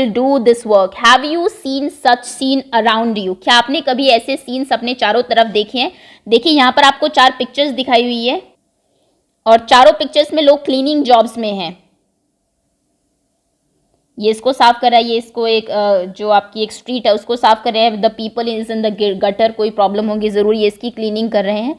do this work. Have you seen such scene around you? क्या आपने कभी ऐसे सीन्स अपने चारों तरफ देखे हैं? देखिए यहाँ पर आपको 4 पिक्चर्स दिखाई हुई है और चारों पिक्चर्स में लोग क्लीनिंग जॉब्स में हैं. ये इसको साफ कर रहा है, ये इसको एक जो आपकी एक स्ट्रीट है उसको साफ कर रहे हैं. The people is in the gutter, कोई प्रॉब्लम होगी जरूर, ये इसकी क्लीनिंग कर रहे हैं.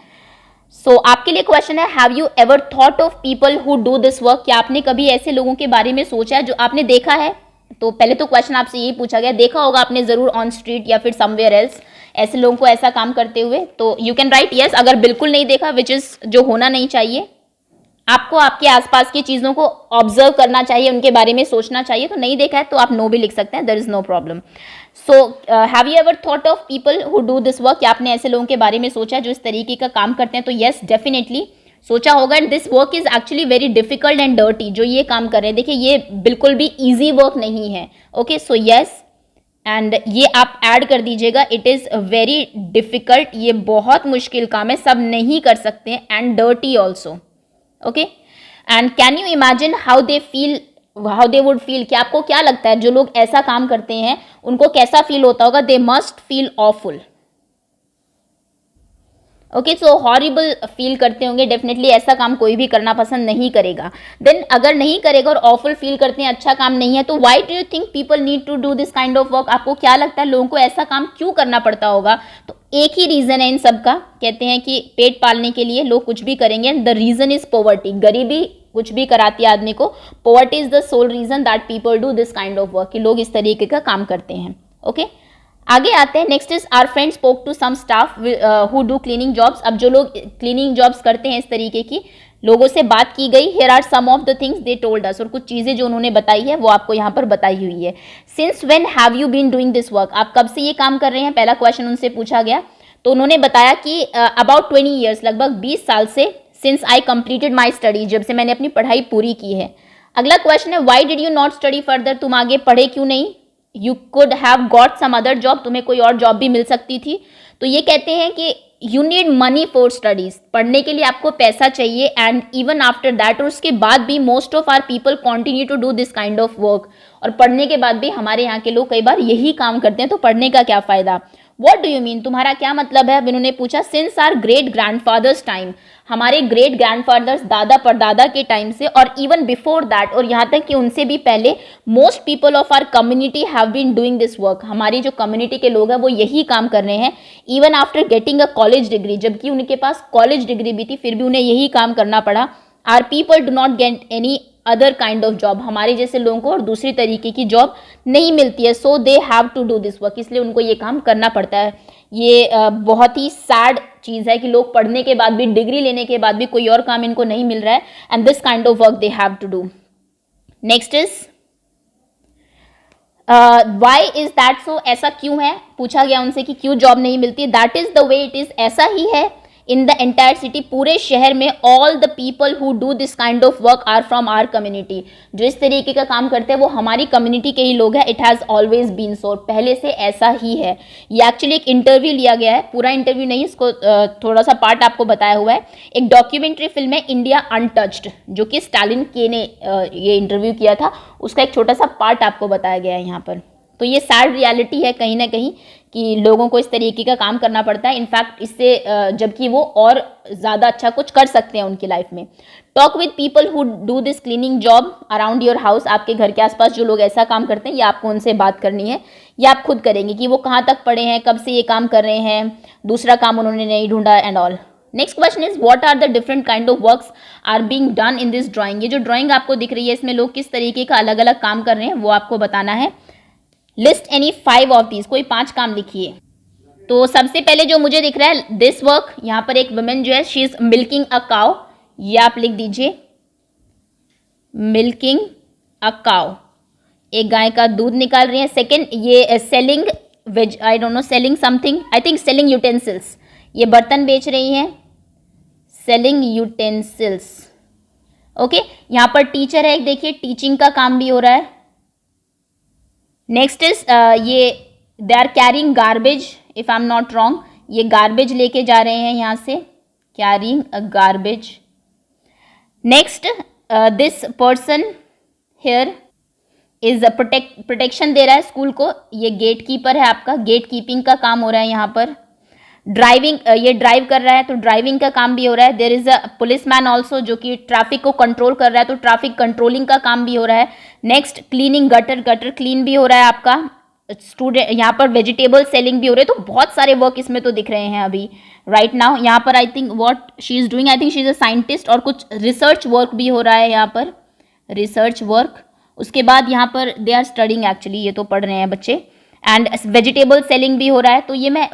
सो आपके लिए क्वेश्चन है, have you ever thought of people who do this work? क्या आपने कभी ऐसे लोगों के बारे में सोचा है जो आपने देखा है? तो पहले तो क्वेश्चन आपसे यही पूछा गया, देखा होगा आपने जरूर ऑन स्ट्रीट या फिर समवेयर एल्स ऐसे लोगों को ऐसा काम करते हुए. तो यू कैन राइट यस. अगर बिल्कुल नहीं देखा, विच इज जो होना नहीं चाहिए, आपको आपके आसपास की चीजों को ऑब्जर्व करना चाहिए, उनके बारे में सोचना चाहिए. तो नहीं देखा है तो आप नो भी लिख सकते हैं, there is no problem. So have you ever thought of people who do this work? क्या आपने ऐसे लोगों के बारे में सोचा जो इस तरीके का काम करते हैं? तो यस, डेफिनेटली सोचा होगा. And this work is actually very difficult and dirty. जो ये काम कर रहे हैं, देखिए ये बिल्कुल भी ईजी वर्क नहीं है. ओके, सो यस, एंड ये आप ऐड कर दीजिएगा, इट इज वेरी डिफिकल्ट. ये बहुत मुश्किल काम है, सब नहीं कर सकते हैं. And dirty also. Okay, and can you imagine how they would feel? कि आपको क्या लगता है जो लोग ऐसा काम करते हैं उनको कैसा फील होता होगा? They must feel awful. Okay, so horrible feel करते होंगे डेफिनेटली. ऐसा काम कोई भी करना पसंद नहीं करेगा. देन अगर नहीं करेगा और ऑफुल फील करते हैं, अच्छा काम नहीं है, तो why do you think people need to do this kind of work? आपको क्या लगता है लोगों को ऐसा काम क्यों करना पड़ता होगा? तो एक ही रीजन है इन सब का. कहते हैं कि पेट पालने के लिए लोग कुछ भी करेंगे. The reason is poverty. गरीबी कुछ भी कराती है आदमी को. Poverty is the sole reason that people do this kind of work, कि लोग इस तरीके का काम करते हैं. ओके, आगे आते हैं. Next is our friend spoke to some staff who do cleaning jobs. अब जो लोग क्लीनिंग जॉब्स करते हैं इस तरीके की, लोगों से बात की गई. Here are some of the things they told us. और कुछ चीजें जो उन्होंने बताई है वो आपको यहाँ पर बताई हुई है. Since when have you been doing this work? आप कब से ये काम कर रहे हैं? पहला क्वेश्चन उनसे पूछा गया. तो उन्होंने बताया कि अबाउट 20 ईयर्स, लगभग 20 साल से. Since I completed my study, जब से मैंने अपनी पढ़ाई पूरी की है. अगला क्वेश्चन है, why did you not study further? तुम आगे पढ़े क्यों नहीं? You could have got some other job. तुम्हें कोई और जॉब भी मिल सकती थी. तो ये कहते हैं कि you need money for studies. पढ़ने के लिए आपको पैसा चाहिए. एंड इवन आफ्टर दैट, और उसके बाद भी most of our people continue to do this kind of work. और पढ़ने के बाद भी हमारे यहाँ के लोग कई बार यही काम करते हैं. तो पढ़ने का क्या फायदा? What do you mean? तुम्हारा क्या मतलब है? अब इन्होंने पूछा, since our great grandfathers time, हमारे ग्रेट ग्रैंडफादर्स दादा परदादा के टाइम से, और इवन बिफोर दैट, और यहाँ तक कि उनसे भी पहले, most people of our community have been doing this work. हमारी जो कम्युनिटी के लोग हैं वो यही काम कर रहे हैं. Even after getting a college degree, जबकि उनके पास कॉलेज डिग्री भी थी, फिर भी उन्हें यही काम करना पड़ा. Our people do not get any other kind of job. हमारे जैसे लोगों को और दूसरी तरीके की जॉब नहीं मिलती है. So they have to do this work, इसलिए उनको ये काम करना पड़ता है. ये बहुत ही सैड चीज़ है कि लोग पढ़ने के बाद भी, डिग्री लेने के बाद भी कोई और काम इनको नहीं मिल रहा है. And this kind of work they have to do. Next is why is that so? ऐसा क्यों है? पूछा गया उनसे कि क्यों जॉब नहीं मिलती. That is the way it is. ऐसा ही है इन द एंटायर सिटी, पूरे शहर में. All the people who do this kind of work are from our community. जो इस तरीके का काम करते हैं वो हमारी कम्युनिटी के ही लोग हैं. It has always been so. पहले से ऐसा ही है. ये एक्चुअली एक इंटरव्यू लिया गया है, पूरा इंटरव्यू नहीं, इसको थोड़ा सा पार्ट आपको बताया हुआ है. एक डॉक्यूमेंट्री फिल्म है इंडिया अनटच्ड, जो कि स्टालिन के ने ये इंटरव्यू किया था. उसका एक छोटा सा पार्ट आपको बताया गया है यहाँ पर. तो ये सैड रियलिटी है कहीं ना कहीं कि लोगों को इस तरीके का काम करना पड़ता है. इनफैक्ट इससे जबकि वो और ज़्यादा अच्छा कुछ कर सकते हैं उनकी लाइफ में. Talk with people who do this cleaning job around your house. आपके घर के आसपास जो लोग ऐसा काम करते हैं, ये आपको उनसे बात करनी है. ये आप खुद करेंगे कि वो कहाँ तक पढ़े हैं, कब से ये काम कर रहे हैं, दूसरा काम उन्होंने नहीं ढूंढा and all. Next question is, what are the different kind of works are being done in this drawing. ये जो ड्राइंग आपको दिख रही है, इसमें लोग किस तरीके का अलग अलग काम कर रहे हैं वो आपको बताना है. List any 5 of these. कोई 5 काम लिखिए. तो सबसे पहले जो मुझे दिख रहा है, दिस वर्क. यहाँ पर एक वुमेन जो है, she is milking a cow. ये आप लिख दीजिए, मिल्किंग अ काउ. एक गाय का दूध निकाल रही है. सेकंड, ये selling ways, I don't know, selling something, I think selling utensils. ये बर्तन बेच रही हैं, सेलिंग यूटेंसिल्स. ओके, यहाँ पर टीचर है, देखिए टीचिंग का काम भी हो रहा है. नेक्स्ट इज ये they are carrying garbage, if I am not wrong. ये गार्बेज लेके जा रहे हैं यहाँ से, carrying a garbage. Next, this person here, is protection दे रहा है स्कूल को। ये गेट कीपर है, आपका गेट कीपिंग का काम हो रहा है यहाँ पर। ड्राइविंग, ये ड्राइव कर रहा है तो ड्राइविंग का काम भी हो रहा है। There is a policeman also जो कि ट्रैफिक को कंट्रोल कर रहा है, तो ट्रैफिक कंट्रोलिंग का काम भी हो रहा है। Next cleaning, gutter, gutter clean भी हो रहा है आपका। स्टूडेंट यहाँ पर वेजिटेबल सेलिंग भी हो रहे हैं, तो बहुत सारे वर्क इसमें तो दिख रहे हैं अभी राइट नाउ। यहाँ पर I think what she is doing, I think she is a scientist, और कुछ रिसर्च वर्क भी हो रहा है यहाँ पर, रिसर्च वर्क। उसके बाद यहाँ पर दे आर स्टडिंग, एक्चुअली ये तो पढ़ रहे हैं बच्चे। एंड वेजिटेबल सेलिंग भी हो रहा है। तो ये मैं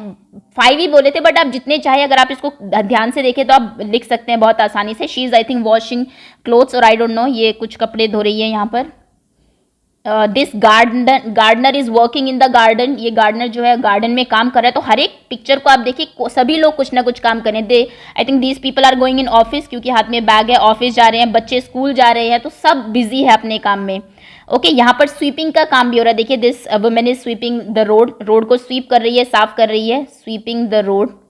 5 ही बोले थे, बट आप जितने चाहे अगर आप इसको ध्यान से देखें तो आप लिख सकते हैं बहुत आसानी से। She is I think washing clothes, और आई डोंट नो ये कुछ कपड़े धो रही है यहाँ पर। This gardener is working in the garden, ये गार्डनर जो है गार्डन में काम कर रहा है। तो हर एक पिक्चर को आप देखिए, सभी लोग कुछ ना कुछ काम कर रहे हैं। They I think these people are going in office, क्योंकि हाथ में बैग है, ऑफिस जा रहे हैं, बच्चे स्कूल जा रहे हैं, तो सब बिजी है अपने काम में। ओके यहाँ पर स्वीपिंग का काम भी हो रहा है। देखिए this women is sweeping the road, road को स्वीप कर रही है, साफ कर रही है, स्वीपिंग द रोड।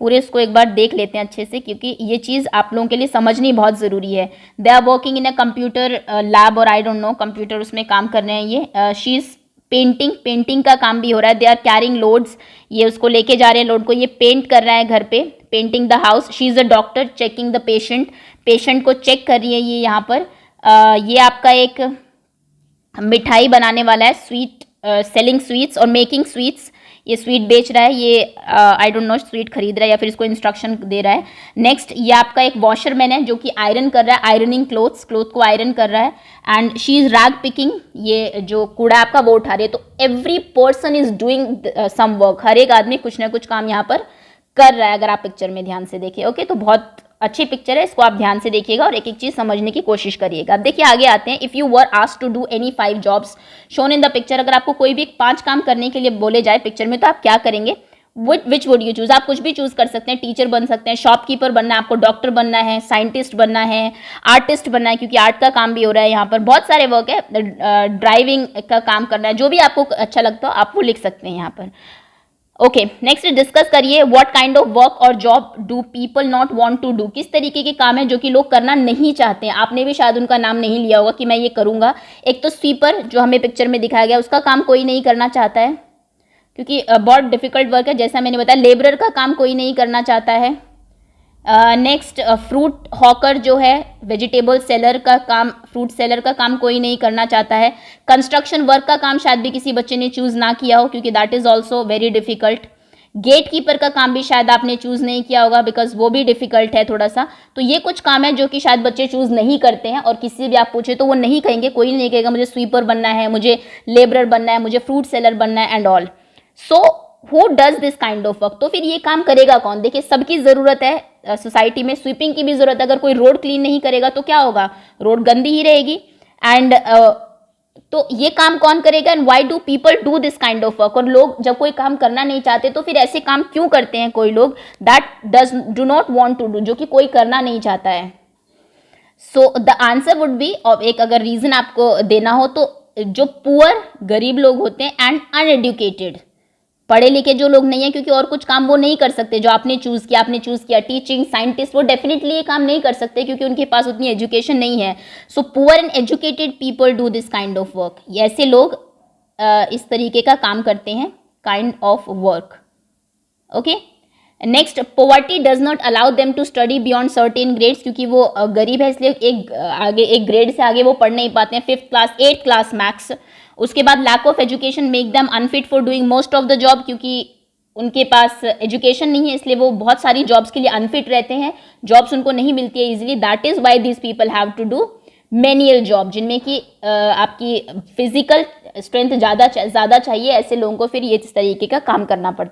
पूरे इसको एक बार देख लेते हैं अच्छे से, क्योंकि ये चीज़ आप लोगों के लिए समझनी बहुत ज़रूरी है। They are working in a computer lab, और आई डोंट नो कंप्यूटर उसमें काम कर रहे हैं ये। शी इज़ पेंटिंग, पेंटिंग का काम भी हो रहा है। दे आर कैरिंग लोड्स, ये उसको लेके जा रहे हैं लोड को, ये पेंट कर रहा है घर पे, painting the house. She is a doctor checking the patient, patient को चेक कर रही है ये यहाँ पर। ये आपका एक मिठाई बनाने वाला है, स्वीट सेलिंग स्वीट्स और मेकिंग स्वीट्स, ये स्वीट बेच रहा है। ये आई डोंट नो स्वीट खरीद रहा है या फिर इसको इंस्ट्रक्शन दे रहा है। नेक्स्ट ये आपका एक वॉशरमैन है जो कि आयरन कर रहा है, आयरनिंग क्लोथ्स, क्लोथ को आयरन कर रहा है। And she is rag picking, ये जो कूड़ा आपका वो उठा रही है। तो every person is doing some work, हर एक आदमी कुछ ना कुछ काम यहाँ पर कर रहा है, अगर आप पिक्चर में ध्यान से देखिए। ओके तो बहुत अच्छी पिक्चर है, इसको आप ध्यान से देखिएगा और एक एक चीज समझने की कोशिश करिएगा। अब देखिए आगे आते हैं। If you were asked to do any 5 jobs shown in the picture, अगर आपको कोई भी 5 काम करने के लिए बोले जाए पिक्चर में, तो आप क्या करेंगे? Which would you choose? आप कुछ भी चूज कर सकते हैं, टीचर बन सकते हैं, शॉपकीपर बनना है, आपको डॉक्टर बनना है, साइंटिस्ट बनना है, आर्टिस्ट बनना है, क्योंकि आर्ट का काम भी हो रहा है यहाँ पर, बहुत सारे वर्क है, ड्राइविंग का काम करना है, जो भी आपको अच्छा लगता हो आप वो लिख सकते हैं यहाँ पर। ओके नेक्स्ट डिस्कस करिए, व्हाट काइंड ऑफ वर्क और job do people not want to do, किस तरीके के काम है जो कि लोग करना नहीं चाहते हैं। आपने भी शायद उनका नाम नहीं लिया होगा कि मैं ये करूंगा। एक तो स्वीपर जो हमें पिक्चर में दिखाया गया, उसका काम कोई नहीं करना चाहता है क्योंकि बहुत डिफिकल्ट वर्क है, जैसा मैंने बताया। लेबरर का काम कोई नहीं करना चाहता है। नेक्स्ट फ्रूट हॉकर जो है, वेजिटेबल सेलर का काम, फ्रूट सेलर का काम कोई नहीं करना चाहता है। कंस्ट्रक्शन वर्क का काम शायद भी किसी बच्चे ने चूज ना किया हो, क्योंकि that is also very difficult. Gate keeper का काम भी शायद आपने चूज नहीं किया होगा, बिकॉज वो भी डिफिकल्ट है थोड़ा सा। तो ये कुछ काम है जो कि शायद बच्चे चूज नहीं करते हैं, और किसी भी आप पूछे तो वो नहीं कहेंगे, कोई नहीं कहेगा मुझे स्वीपर बनना है, मुझे लेबरर बनना है, मुझे फ्रूट सेलर बनना है and all. So who does this kind of work? तो फिर ये काम करेगा कौन? देखिए सबकी जरूरत है सोसाइटी में, स्वीपिंग की भी जरूरत है। अगर कोई रोड क्लीन नहीं करेगा तो क्या होगा? रोड गंदी ही रहेगी। एंड तो ये काम कौन करेगा? And why do people do this kind of work? और लोग जब कोई काम करना नहीं चाहते तो फिर ऐसे काम क्यों करते हैं कोई लोग? That does do not want to do, जो कि कोई करना नहीं चाहता है। So the answer would be, और एक अगर रीजन आपको देना हो तो जो पुअर गरीब लोग होते हैं एंड अनएडुकेटेड, पढ़े लिखे जो लोग नहीं है, क्योंकि और कुछ काम वो नहीं कर सकते जो आपने चूज किया। आपने चूज किया टीचिंग, साइंटिस्ट, वो डेफिनेटली ये काम नहीं कर सकते क्योंकि उनके पास उतनी एजुकेशन नहीं है। So poor and educated people do this kind of work, ऐसे लोग इस तरीके का काम करते हैं, kind of work. Okay next, poverty does not allow them to study beyond certain grades, क्योंकि वो गरीब है इसलिए एक ग्रेड से आगे वो पढ़ नहीं पाते हैं। 5th class 8th class max. उसके बाद lack of education make them unfit for doing most of the job, क्योंकि उनके पास एजुकेशन नहीं है इसलिए वो बहुत सारी जॉब्स के लिए अनफिट रहते हैं, जॉब्स उनको नहीं मिलती है easily. That is why this people have to do manual job, जिनमें कि आपकी फिजिकल स्ट्रेंथ ज़्यादा चाहिए। ऐसे लोगों को फिर ये इस तरीके का काम करना पड़ता है।